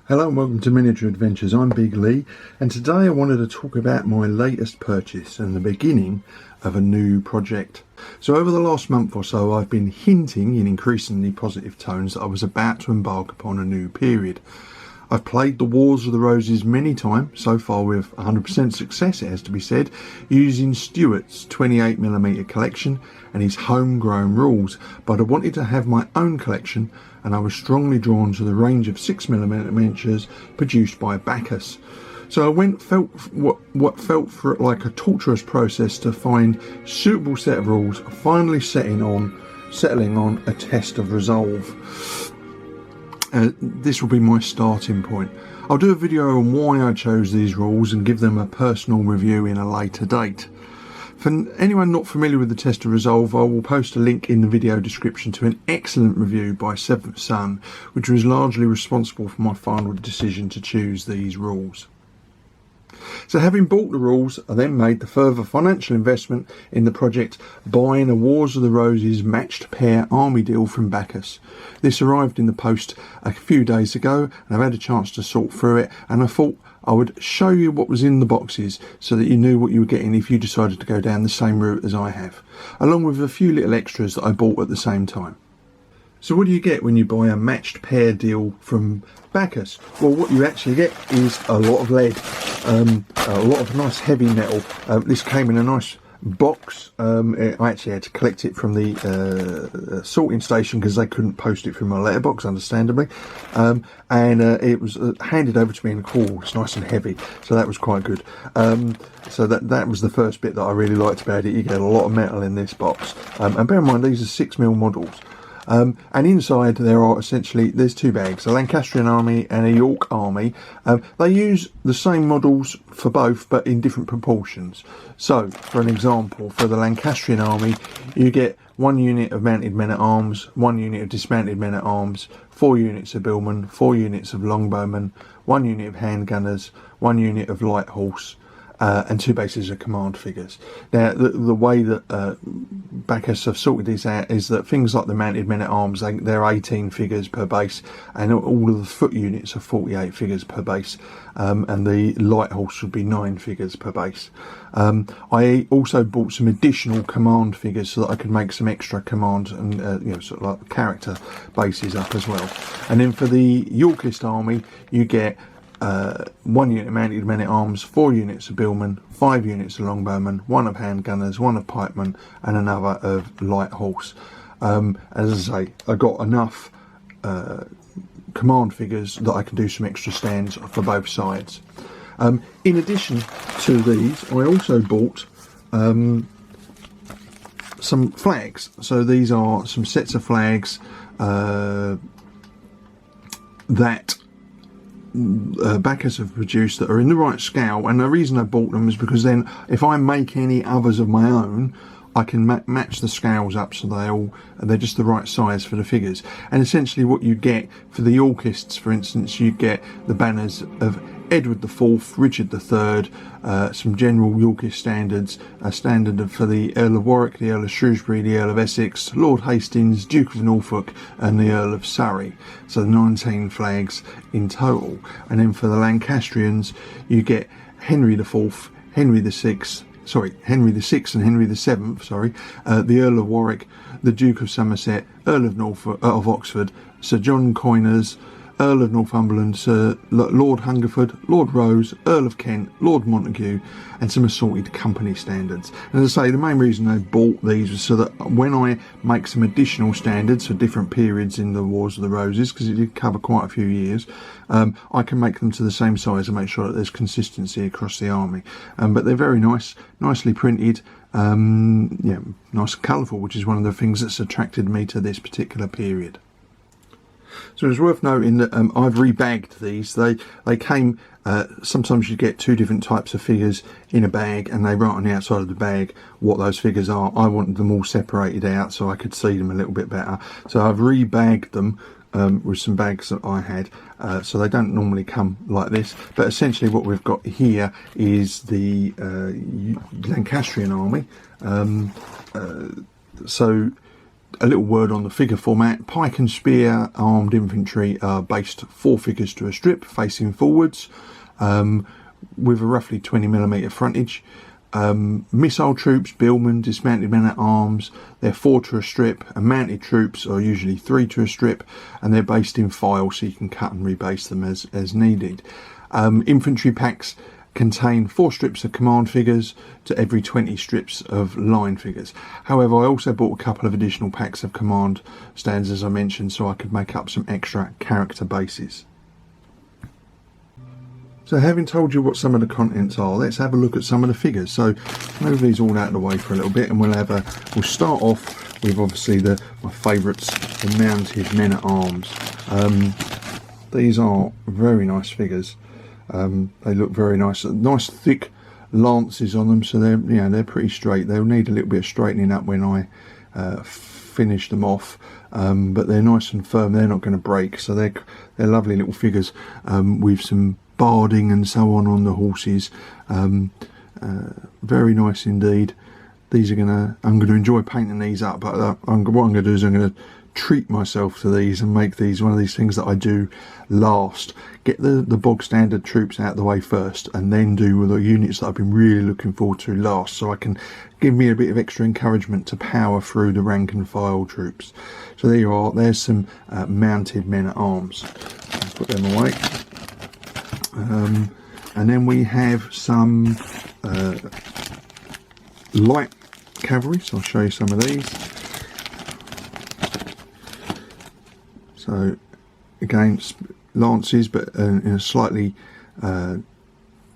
Hello and welcome to Miniature Adventures. I'm Big Lee, and today I wanted to talk about my latest purchase and the beginning of a new project. So over the last month or so I've been hinting in increasingly positive tones that I was about to embark upon a new period. I've played the Wars of the Roses many times, so far with 100% success it has to be said, using Stuart's 28mm collection and his homegrown rules, but I wanted to have my own collection and I was strongly drawn to the range of 6mm miniatures produced by Baccus. So I felt what felt for like a torturous process to find suitable set of rules, finally settling on a test of resolve. This will be my starting point. I'll do a video on why I chose these rules and give them a personal review in a later date. For anyone not familiar with the test of resolve, I will post a link in the video description to an excellent review by Seventh Son, which was largely responsible for my final decision to choose these rules. So having bought the rules, I then made the further financial investment in the project, buying a Wars of the Roses matched pair army deal from Baccus. This arrived in the post a few days ago and I've had a chance to sort through it, and I thought I would show you what was in the boxes so that you knew what you were getting if you decided to go down the same route as I have, along with a few little extras that I bought at the same time. So what do you get when you buy a matched pair deal from Baccus? Well, what you actually get is a lot of lead, a lot of nice heavy metal. This came in a nice box. I actually had to collect it from the sorting station because they couldn't post it through my letterbox, understandably. And it was handed over to me in a call. It's nice and heavy, so that was quite good. So that was the first bit that I really liked about it. You get a lot of metal in this box. And bear in mind, these are 6mm models. And inside there are there's two bags, a Lancastrian army and a York army. They use the same models for both but in different proportions. So for an example, for the Lancastrian army you get 1 unit of mounted men-at-arms, 1 unit of dismounted men-at-arms, 4 units of billmen, 4 units of longbowmen, 1 unit of handgunners, 1 unit of light horse, and 2 bases of command figures. Now the way that Baccus have sorted these out is that things like the mounted men-at-arms, they're 18 figures per base, and all of the foot units are 48 figures per base, and the light horse would be 9 figures per base. I also bought some additional command figures so that I could make some extra command and sort of like character bases up as well. And then for the Yorkist army you get 1 unit of mounted men-at-arms, 4 units of billmen, 5 units of longbowmen, 1 of handgunners, 1 of pikemen, and another of light horse. As I say, I got enough command figures that I can do some extra stands for both sides. In addition to these, I also bought some flags. So these are some sets of flags that Baccus have produced that are in the right scale, and the reason I bought them is because then if I make any others of my own I can match the scales up so they're just the right size for the figures. And essentially what you get for the Yorkists, for instance, you get the banners of Edward IV, Richard III, some general Yorkist standards, a standard for the Earl of Warwick, the Earl of Shrewsbury, the Earl of Essex, Lord Hastings, Duke of Norfolk and the Earl of Surrey. So 19 flags in total. And then for the Lancastrians you get Henry IV, Henry VI and Henry VII, the Earl of Warwick, the Duke of Somerset, Earl of Norfolk, of Oxford, Sir John Coiners, Earl of Northumberland, Sir Lord Hungerford, Lord Rose, Earl of Kent, Lord Montague, and some assorted company standards. And as I say, the main reason I bought these was so that when I make some additional standards for different periods in the Wars of the Roses, because it did cover quite a few years, I can make them to the same size and make sure that there's consistency across the army. But they're very nice, nicely printed, nice and colourful, which is one of the things that's attracted me to this particular period. So it's worth noting that I've rebagged these. They came, sometimes you get 2 different types of figures in a bag and they write on the outside of the bag what those figures are. I wanted them all separated out so I could see them a little bit better. So I've rebagged them with some bags that I had, so they don't normally come like this, but essentially what we've got here is the Lancastrian army. So a little word on the figure format. Pike and spear armed infantry are based 4 figures to a strip facing forwards, with a roughly 20mm frontage. Missile troops, billmen, dismounted men at arms, they're 4 to a strip, and mounted troops are usually 3 to a strip, and they're based in file, so you can cut and rebase them as needed. Infantry packs contain 4 strips of command figures to every 20 strips of line figures. However, I also bought a couple of additional packs of command stands, as I mentioned, so I could make up some extra character bases. So having told you what some of the contents are, let's have a look at some of the figures. So move these all out of the way for a little bit, and we'll start off with obviously my favourites, the mounted men at arms. These are very nice figures. They look very nice. Nice thick lances on them, so they're pretty straight. They'll need a little bit of straightening up when I finish them off, but they're nice and firm. They're not going to break, so they're lovely little figures with some barding and so on the horses. Very nice indeed. These are I'm gonna enjoy painting these up, but what I'm gonna do is I'm gonna treat myself to these and make these one of these things that I do last. Get the bog standard troops out of the way first, and then do the units that I've been really looking forward to last, so I can give me a bit of extra encouragement to power through the rank and file troops. So there you are. There's some mounted men at arms. I'll put them away. And then we have some light cavalry, so I'll show you some of these. So again, lances, but in a slightly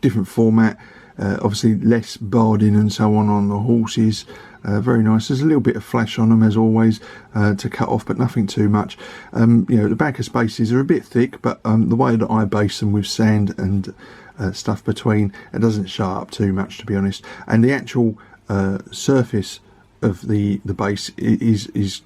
different format. Obviously less barding and so on the horses. Very nice. There's a little bit of flesh on them as always to cut off, but nothing too much. The Baccus bases are a bit thick, but the way that I base them with sand and stuff between, it doesn't show up too much, to be honest. And the actual surface of the base is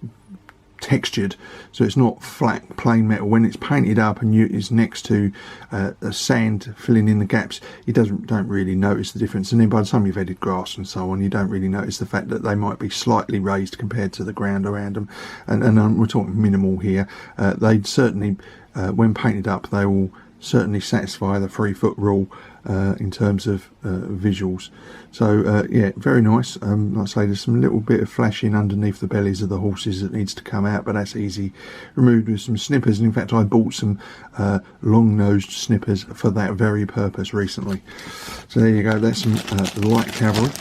textured, so it's not flat plain metal. When it's painted up and it's next to a sand filling in the gaps, you don't really notice the difference. And then by the time you've added grass and so on, you don't really notice the fact that they might be slightly raised compared to the ground around them. And we're talking minimal here. They'd certainly, when painted up, they will certainly satisfy the 3-foot rule in terms of visuals. So yeah, very nice. Like I say, there's some little bit of flashing underneath the bellies of the horses that needs to come out, but that's easy removed with some snippers. And in fact, I bought some long-nosed snippers for that very purpose recently. So there you go. That's some light cavalry.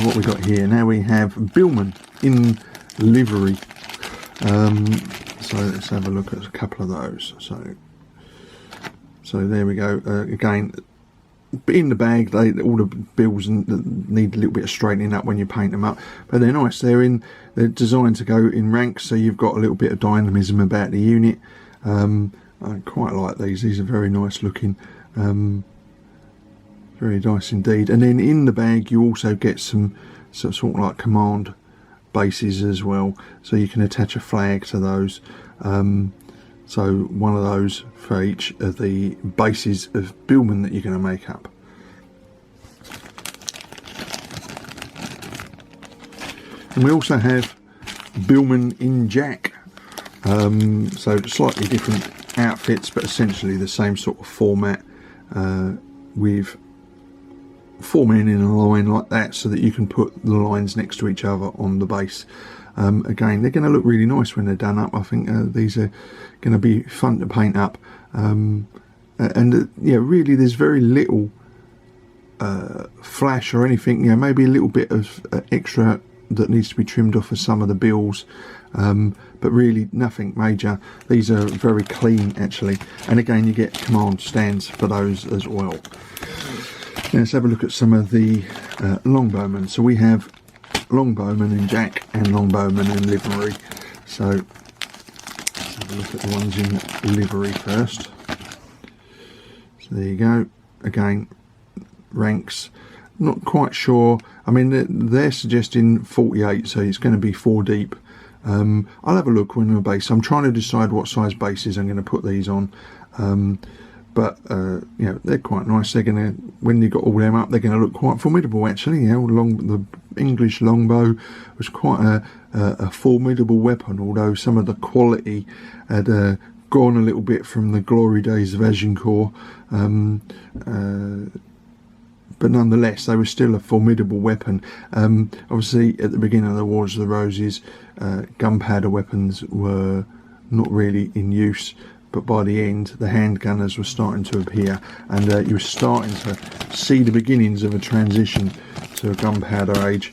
What we got here now, we have billmen in livery. So let's have a look at a couple of those. So there we go. Again, in the bag, all the bills need a little bit of straightening up when you paint them up, but they're nice. They're designed to go in ranks, so you've got a little bit of dynamism about the unit. I quite like these. These are very nice looking. Very nice indeed. And then in the bag, you also get some sort of like command bases as well, so you can attach a flag to those. So one of those for each of the bases of billmen that you're going to make up. And we also have billmen in jack. So slightly different outfits, but essentially the same sort of format, with 4 men in a line like that, so that you can put the lines next to each other on the base. Again, they're going to look really nice when they're done up. I think these are going to be fun to paint up. Yeah, really there's very little flash or anything. Maybe a little bit of extra that needs to be trimmed off of some of the bills, but really nothing major. These are very clean actually, and again you get command stands for those as well. Now let's have a look at some of the longbowmen. So we have longbowmen in jack and longbowmen in livery. So let's have a look at the ones in livery first. So there you go. Again, ranks, not quite sure. I mean, they're suggesting 48, so it's going to be 4 deep. I'll have a look when we're base. I'm trying to decide what size bases I'm going to put these on. but you know, they're quite nice. They're gonna, when you got all them up, they're gonna look quite formidable actually. You know, the English longbow was quite a formidable weapon, although some of the quality had gone a little bit from the glory days of Agincourt, but nonetheless they were still a formidable weapon. Obviously at the beginning of the Wars of the Roses, gunpowder weapons were not really in use, but by the end the handgunners were starting to appear, and you were starting to see the beginnings of a transition to a gunpowder age.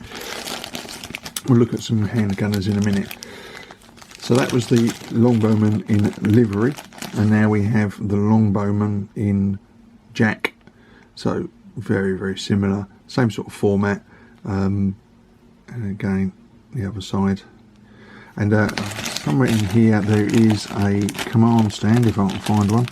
We'll look at some handgunners in a minute. So that was the longbowman in livery, and now we have the longbowman in jack. So very, very similar, same sort of format, and again the other side. And somewhere in here there is a command stand, if I can find one.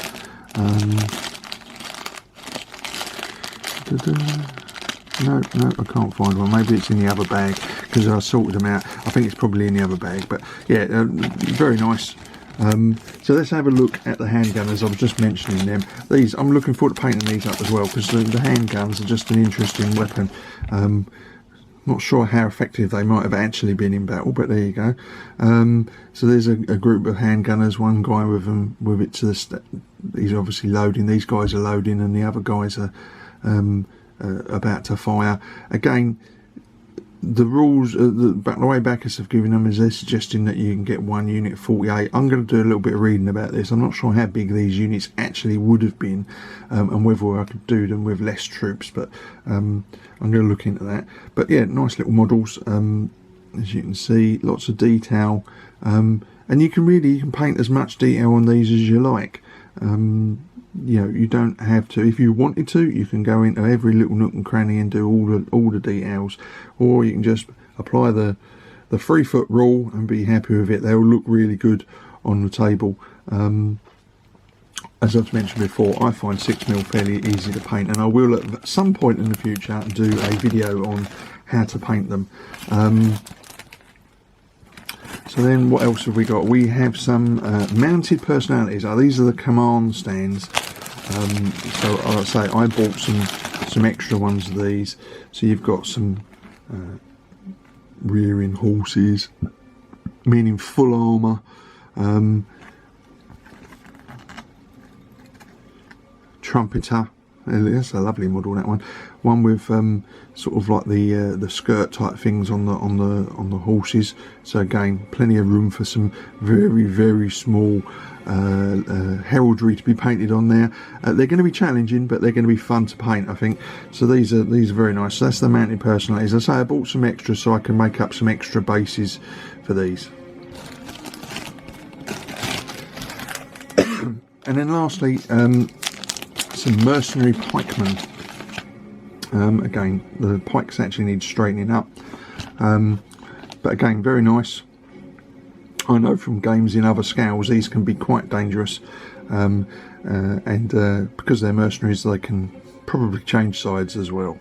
No, I can't find one. Maybe it's in the other bag, because I sorted them out. I think it's probably in the other bag, but yeah, very nice. So let's have a look at the handgunners. I was just mentioning them. These, I'm looking forward to painting these up as well, because the handguns are just an interesting weapon. Not sure how effective they might have actually been in battle, but there you go. So there's a group of handgunners, one guy with them with it to the he's obviously loading, these guys are loading, and the other guys are about to fire. Again, the rules, the way Baccus have given them is they're suggesting that you can get one unit of 48. I'm going to do a little bit of reading about this. I'm not sure how big these units actually would have been, and whether I could do them with less troops, but I'm going to look into that. But yeah, nice little models, as you can see, lots of detail, and you can paint as much detail on these as you like. You know, you don't have to. If you wanted to, you can go into every little nook and cranny and do all the details, or you can just apply the 3-foot rule and be happy with it. They'll look really good on the table. As I've mentioned before, I find 6mm fairly easy to paint, and I will at some point in the future do a video on how to paint them. So then what else have we got? We have some mounted personalities. These are the command stands. So I'll say I bought some extra ones of these. So you've got some rearing horses, meaning full armour. Trumpeter. That's a lovely model, that one. One with sort of like the skirt type things on the horses. So again, plenty of room for some very, very small heraldry to be painted on there. They're going to be challenging, but they're going to be fun to paint, I think. So these are very nice. So that's the mounted personalities. As I say, I bought some extras so I can make up some extra bases for these. And then lastly, some mercenary pikemen. Again, the pikes actually need straightening up, but again, very nice. I know from games in other scales these can be quite dangerous, and because they're mercenaries, they can probably change sides as well.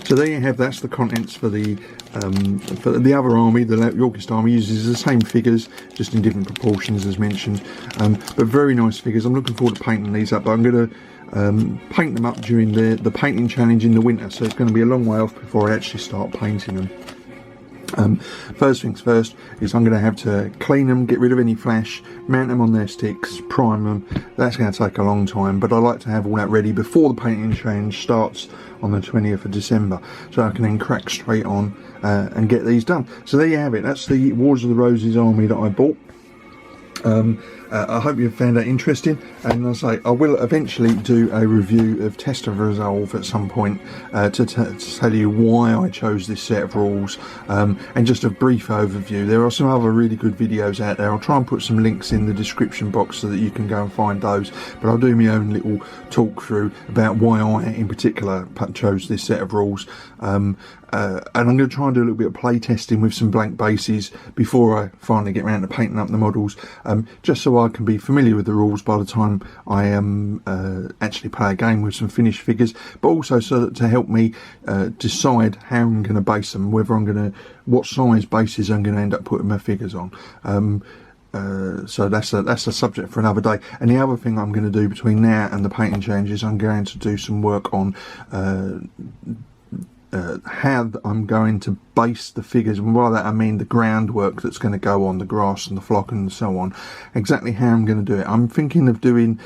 So there you have, that's the contents for the other army. The Yorkist army uses the same figures, just in different proportions as mentioned, but very nice figures. I'm looking forward to painting these up, but I'm going to paint them up during the painting challenge in the winter, so it's going to be a long way off before I actually start painting them. First things first is I'm going to have to clean them, get rid of any flash, mount them on their sticks, prime them. That's going to take a long time, but I like to have all that ready before the painting challenge starts on the 20th of December, so I can then crack straight on and get these done. So there you have it. That's the Wars of the Roses army that I bought. I hope you found that interesting, and as I say, I will eventually do a review of Test of Resolve at some point to tell you why I chose this set of rules, and just a brief overview. There are some other really good videos out there. I'll try and put some links in the description box so that you can go and find those, but I'll do my own little talk through about why I in particular chose this set of rules. And I'm going to try and do a little bit of play testing with some blank bases before I finally get around to painting up the models, just so I can be familiar with the rules by the time I actually play a game with some finished figures, but also so that to help me decide how I'm going to base them, what size bases I'm going to end up putting my figures on. so that's a subject for another day. And the other thing I'm going to do between now and the painting changes, I'm going to do some work on how I'm going to base the figures, and by that I mean the groundwork that's going to go on the grass and the flock and so on. Exactly how I'm going to do it. I'm thinking of doing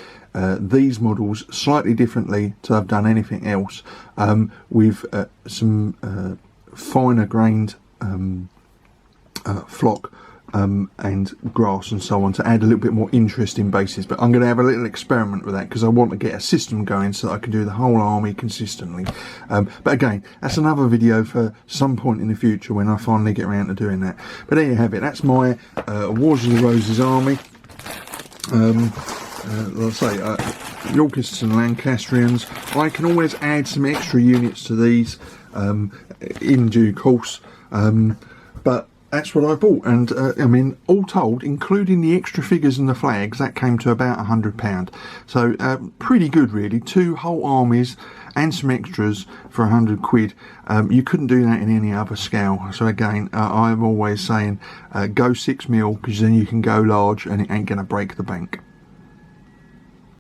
these models slightly differently to I've done anything else, with some finer grained flock and grass and so on, to add a little bit more interest in bases. But I'm going to have a little experiment with that because I want to get a system going so that I can do the whole army consistently. But again, that's another video for some point in the future when I finally get around to doing that. But there you have it. That's my Wars of the Roses army. Like I say, Yorkists and Lancastrians. I can always add some extra units to these in due course, but that's what I bought. And I mean, all told, including the extra figures and the flags, that came to about £100. So pretty good really. 2 whole armies and some extras for £100. You couldn't do that in any other scale. So again, I'm always saying go 6 mil, because then you can go large and it ain't going to break the bank.